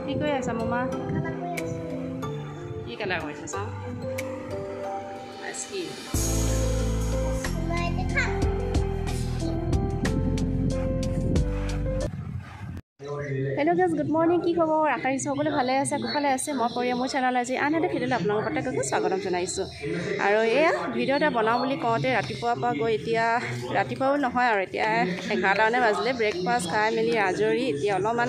কি কৰি আছা মামা কি কালাৰ কৰিছে চাওঁ ice cream hello' guys good morning কি খবৰ আশা কৰিছোঁ সকলো ভালে আছে কুশলে আছে মই পৰিয়া মোৰ চেনেল আজি আন এটা ভিডিঅ'লৈ আপোনালোকৰ প্ৰত্যেককে স্বাগতম জনাইছোঁ আৰু এয়া ভিডিঅ' এটা বনাওঁ বুলি কওঁতে ৰাতিপুৱাৰ পৰা গৈ এতিয়া ৰাতিপুৱাও নহয় আৰু এতিয়া 11টামানে বাজিলে ব্ৰেকফাষ্ট খাই মেলি আজৰি এতিয়া অলপমান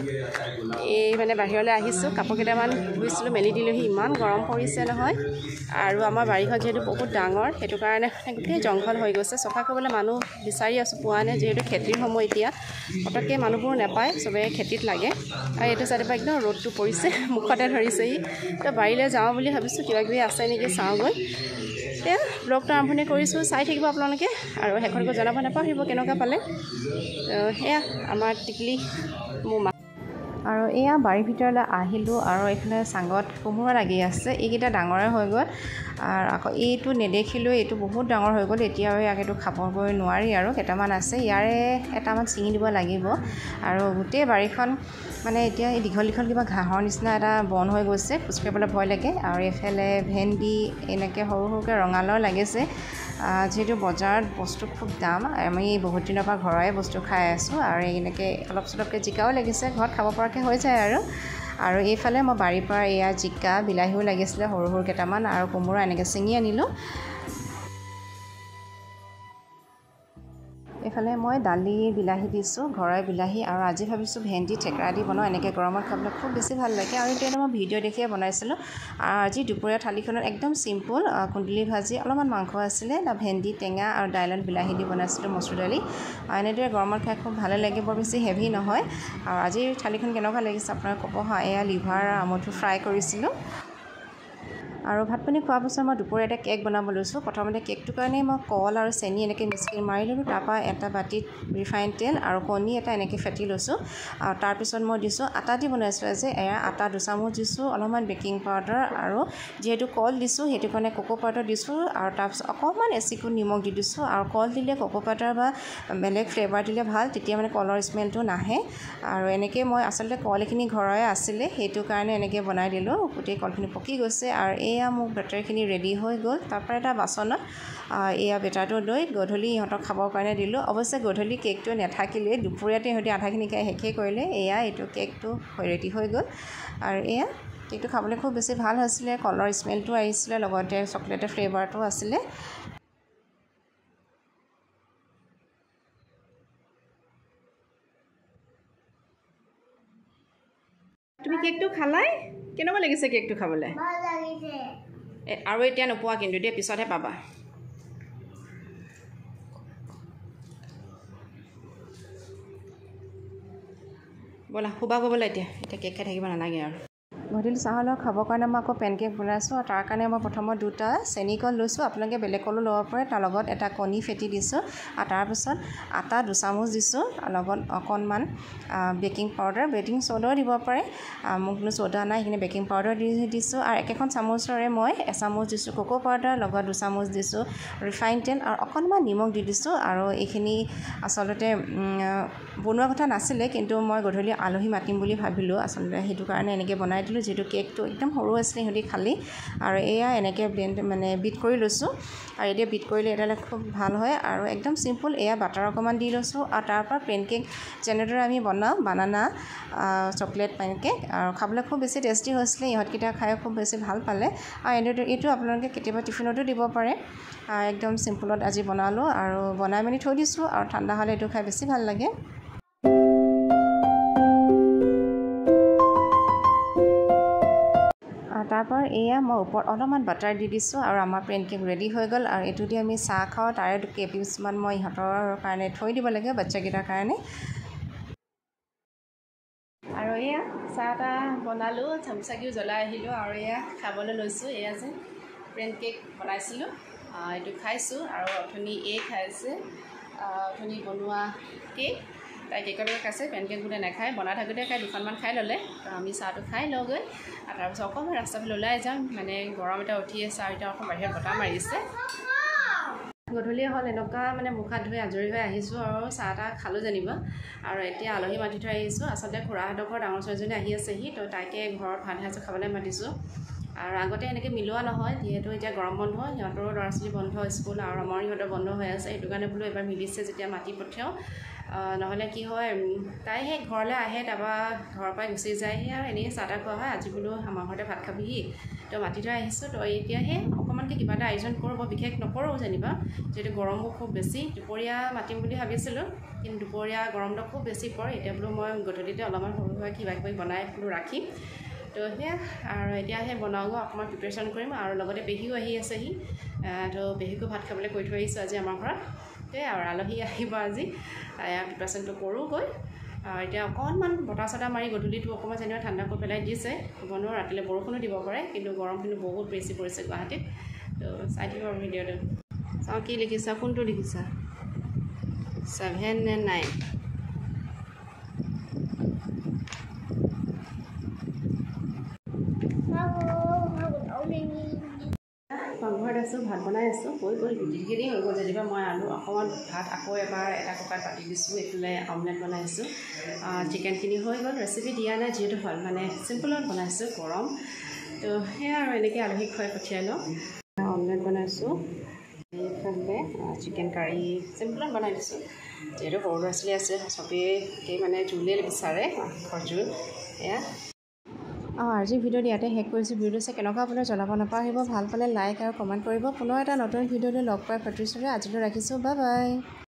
এই মানে বাহিৰলৈ আহিছোঁ কাপোৰ কেইটামান ধুইছিলোঁ মেলি দিলোঁহি ইমান গৰম পৰিছে নহয় আৰু আমাৰ বাৰীখন যিহেতু বহুত ডাঙৰ সেইটো কাৰণে গোটেই জংঘল হৈ গৈছে চফা কৰিবলৈ মানুহ বিচাৰি আছোঁ পোৱা নাই যিহেতু খেতিৰ সময় এতিয়া পটককৈ মানুহবোৰ নাপায় চবে খেতিত লাগে আৰু এইটো চাইডৰ পৰা একদম ৰ'দটো পৰিছে মুখতে ধৰিছেহি তো বাৰীলৈ যাওঁ বুলি ভাবিছোঁ কিবা কিবি আছে নেকি চাওঁগৈ এতিয়া ব্লগটো আৰম্ভণি কৰিছোঁ চাই থাকিব আপোনালোকে আৰু শেষতকৈ জনাব নাপাহৰিব কেনেকুৱা পালে এয়া আমাৰ টিকলি মোৰ মা আৰু এয়া বাৰীৰ ভিতৰলৈ আহিলোঁ আৰু এইফালে চাঙত কোমোৰা লাগি আছে এইকেইটা ডাঙৰে হৈ গ'ল আৰু আকৌ এইটো নেদেখিলোঁ এইটো বহুত ডাঙৰ হৈ গ'ল এতিয়া আৰু ইয়াক এইটো খাবগৈ নোৱাৰি আৰু কেইটামান আছে ইয়াৰে এটামান ছিঙি দিব লাগিব আৰু গোটেই বাৰীখন মানে এতিয়া এই দীঘল দীঘল কিবা ঘাঁহৰ নিচিনা এটা বন হৈ গৈছে খোজকাঢ়িবলৈ ভয় লাগে আৰু এইফালে ভেন্দি এনেকৈ সৰু সৰুকৈ ৰঙালাও লাগিছে যিহেতু বজাৰত বস্তু খুব দাম আমি বহুত দিনৰ পৰা ঘৰৰে বস্তু খাই আছোঁ আৰু এনেকৈ অলপ চলপকৈ জিকাও লাগিছে ঘৰত খাব পৰাকৈ হৈ যায় আৰু এইফালে মই বাৰীৰ পৰা এয়া জিকা বিলাহীও লাগিছিলে সৰু সৰু কেইটামান আৰু কোমোৰা এনেকৈ ছিঙি আনিলোঁ এইফালে মই দালি বিলাহী দিছোঁ ঘৰৰ বিলাহী আৰু আজি ভাবিছোঁ ভেন্দি থেকেৰা দি বনাওঁ এনেকৈ গৰমত খাবলৈ খুব বেছি ভাল লাগে আৰু এতিয়া মই ভিডিঅ' দেখিয়ে বনাইছিলোঁ আৰু আজি দুপৰীয়া থালিখনত একদম চিম্পুল কুন্দুলি ভাজি অলপমান মাংস আছিলে ভেন্দি টেঙা আৰু দাইলত বিলাহী দি বনাইছিলোঁ মচুৰ দালি আৰু এনেদৰে গৰমত খাই খুব ভালে লাগে বৰ বেছি হেভি নহয় আৰু আজিৰ থালিখন কেনেকুৱা লাগিছে আপোনালোকে ক'ব হা এয়া লিভাৰ আমঠু ফ্ৰাই কৰিছিলোঁ আৰু ভাত পানী খোৱাৰ পাছত মই দুপৰীয়া এটা কেক বনাব লৈছোঁ প্ৰথমতে কেকটোৰ কাৰণে মই কল আৰু চেনি এনেকৈ মিক্স কৰি মাৰি ল'লোঁ তাৰপৰা এটা বাতিত ৰিফাইন তেল আৰু কণী এটা এনেকৈ ফেটি লৈছোঁ আৰু তাৰপিছত মই দিছোঁ আটা দি বনাইছোঁ আজি এয়া আটা 2 চামুচ দিছোঁ অলপমান বেকিং পাউডাৰ আৰু যিহেতু কল দিছোঁ সেইটো কাৰণে কোকো পাউডাৰ দিছোঁ আৰু তাৰপিছত অকণমান এচিকুট নিমখ দি দিছোঁ আৰু কল দিলে কোকো পাউডাৰ বা বেলেগ ফ্লেভাৰ দিলে ভাল তেতিয়া মানে কলৰ স্মেলটো নাহে আৰু এনেকৈ মই আচলতে কল এইখিনি ঘৰৰে আছিলে সেইটো কাৰণে এনেকৈ বনাই দিলোঁ গোটেই কলখিনি পকি গৈছে আৰু এয়া মোক বেটাৰখিনি ৰেডি হৈ গ'ল তাৰপৰা এটা বাচনত এয়া বেটাৰটো লৈ গধূলি ইহঁতক খাবৰ কাৰণে দিলোঁ অৱশ্যে গধূলি কেকটো নাথাকিলে দুপৰীয়াতে ইহঁতে আধাখিনি খাই শেষেই কৰিলে এয়া এইটো কেকটো ৰেডি হৈ গ'ল আৰু এয়া কেকটো খাবলৈ খুব বেছি ভাল হৈছিলে কলৰ স্মেলটো আহিছিলে লগতে চকলেটৰ ফ্লেভাৰটো আছিলে তুমি কেকটো খালাই কেনেকুৱা লাগিছে কেকটো খাবলৈ ভাল লাগিছে আৰু এতিয়া নোপোৱা কিন্তু দেই পিছতহে পাবা ব'লা শুবা গ'বলৈ এতিয়া কেক খাই থাকিব নালাগে আৰু গধূলি চাহৰ লগত খাবৰ কাৰণে মই আকৌ পেনকেক বনাইছোঁ আৰু তাৰ কাৰণে মই প্ৰথমত 2টা চেনিকল লৈছোঁ আপোনালোকে বেলেগ কলো ল'ব পাৰে তাৰ লগত এটা কণী ফেটি দিছোঁ আৰু তাৰপিছত আটা 2 চামুচ দিছোঁ লগত অকণমান বেকিং পাউডাৰ বেকিং চ'ডাও দিব পাৰে মোক কোনো চ'ডা নাই সেইখিনি বেকিং পাউডাৰ দিছোঁ আৰু একেখন চামুচৰে মই এচামুচ দিছোঁ কোকো পাউডাৰ লগত 2 চামুচ দিছোঁ ৰিফাইন তেল আৰু অকণমান নিমখ দি দিছোঁ আৰু এইখিনি আচলতে বনোৱা কথা নাছিলে কিন্তু মই গধূলি আলহী মাতিম বুলি ভাবিলোঁ আচলতে সেইটো কাৰণে এনেকৈ বনাই দিলোঁ যিহেতু কেকটো একদম সৰু আছিলে সিহঁতি খালি আৰু এয়া এনেকৈ ব্লেণ্ড মানে বিট কৰি লৈছোঁ আৰু এতিয়া বিট কৰিলে এটালে খুব ভাল হয় আৰু একদম চিম্পুল এয়া বাটাৰ অকণমান দি লৈছোঁ আৰু তাৰপৰা পেনকেক যেনেদৰে আমি বনাওঁ বানানা চকলেট পেনকেক আৰু খাবলৈ খুব বেছি টেষ্টি হৈছিলে ইহঁতকেইটা খাই খুব বেছি ভাল পালে আৰু এইটো আপোনালোকে কেতিয়াবা টিফিনতো দিব পাৰে একদম চিম্পুলত আজি বনালোঁ আৰু বনাই মেলি থৈ দিছোঁ আৰু ঠাণ্ডা হ'লে এইটো খাই বেছি ভাল লাগে তাৰপৰা এয়া মই ওপৰত অলপমান বাটাৰ দি দিছোঁ আৰু আমাৰ পেনকেক ৰেডি হৈ গ'ল আৰু এইটো দি আমি চাহ খাওঁ তাৰে কেইপিচমান মই ইহঁতৰ কাৰণে থৈ দিব লাগে বাচ্চাকেইটাৰ কাৰণে আৰু এয়া চাহ এটা বনালোঁ চামচাকিও জ্বলাই আহিলোঁ আৰু এয়া খাবলৈ লৈছোঁ এয়া যে পেনকেক বনাইছিলোঁ এইটো খাইছোঁ আৰু অথনি খাইছে অথনি বনোৱা কেক তাই কেকৰ লগত খাইছে পেনকেক বোলে নাখায় বনাই থাকোঁতে খাই দুখনমান খাই ল'লে আমি চাহটো খাই লওঁগৈ আৰু তাৰপিছত অকণমান ৰাস্তাফালে ওলাই যাম মানে গৰম এটা উঠি আছে আৰু এতিয়া অকণ বাহিৰত বতাহ মাৰিছে গধূলি হ'ল এনেকুৱা মানে মুখ হাত ধুই আজৰি হৈ আহিছোঁ আৰু চাহ তাহ খালোঁ যেনিবা আৰু এতিয়া আলহী মাতি থৈ আহিছোঁ আচলতে খুৰাহঁতৰ ঘৰ ডাঙৰ ছোৱালীজনী আহি আছেহি তো তাইকে ঘৰত ভাত সাজ খাবলৈ মাতিছোঁ আৰু আগতে এনেকৈ মিলোৱা নহয় যিহেতু এতিয়া গৰম বন্ধ সিহঁতৰো ল'ৰা ছোৱালী বন্ধ স্কুল আৰু আমাৰ সিহঁতৰ বন্ধ হৈ আছে সেইটো কাৰণে বোলো এবাৰ মিলিছে যেতিয়া মাতি পঠিয়াওঁ নহ'লে কি হয় তাই সেই ঘৰলৈ আহে তাৰপৰা ঘৰৰ পৰাই গুচি যায়হি আৰু এনেই চাহ তাহ খোৱা হয় আজি বোলো আমাৰ ঘৰতে ভাত খাবিহি তো মাতি থৈ আহিছোঁ তো এতিয়া সেই অকণমানকৈ কিবা এটা আয়োজন কৰোঁ বৰ বিশেষ নকৰোঁ যেনিবা যিহেতু গৰমবোৰ খুব বেছি দুপৰীয়া মাতিম বুলি ভাবিছিলোঁ কিন্তু দুপৰীয়া গৰমটো খুব বেছি পৰে এতিয়া বোলো মই গধূলিতে অলপমান সৰু সুৰা কিবা কিবি বনাই বোলো ৰাখিম তো সেয়া আৰু এতিয়া সেই বনাওঁগৈ অকণমান প্ৰিপেৰেশ্যন কৰিম আৰু লগতে পেহীও আহি আছেহি তো পেহীকো ভাত খাবলৈ কৈ থৈ আহিছোঁ আজি আমাৰ ঘৰত সেয়াই আৰু আলহী আহিব আজি প্ৰিপেৰেশ্যনটো কৰোঁগৈ এতিয়া অকণমান বতাহ চতাহ মাৰি গধূলিটো অকণমান যেনিবা ঠাণ্ডা কৰি পেলাই দিছে বনো ৰাতিলৈ বৰষুণো দিব পাৰে কিন্তু গৰম কিন্তু বহুত বেছি পৰিছে গুৱাহাটীত তো চাই দিব আৰু ভিডিঅ'টো চাওঁ কি লিখিছা কোনটো লিখিছা 7 নে 9 পাকঘৰত আছোঁ ভাত বনাই আছোঁ হৈ গ'ল গোটেইখিনি হৈ গ'ল যেনিবা মই আলু অকণমান ভাত আকৌ এবাৰ এটা কুকাৰত পাতি দিছোঁ এইফালে অমলেট বনাইছোঁ চিকেনখিনি হৈ গ'ল ৰেচিপি দিয়া নাই যিহেতু হ'ল মানে চিম্পলত বনাইছোঁ গৰম তো সেয়া আৰু এনেকৈ আলহীক খুৱাই পঠিয়াই লওঁ অমলেট বনাইছোঁ এইফালে চিকেন কাৰী চিম্পলত বনাই দিছোঁ যিহেতু সৰু ল'ৰা ছোৱালী আছে চবেই মানে জোলেই বিচাৰে মাংসৰ জোল এয়া আজিৰ ভিডিঅ'টো ইয়াতে শেষ কৰিছোঁ ভিডিঅ'টো চাই কেনেকুৱা আপোনাৰ জনাব নাপাহৰিব ভাল পালে লাইক আৰু কমেণ্ট কৰিব পুনৰ এটা নতুন ভিডিঅ'লৈ লগ পাই প্ৰতিশ্ৰুতি আজিলৈ ৰাখিছোঁ বাই বাই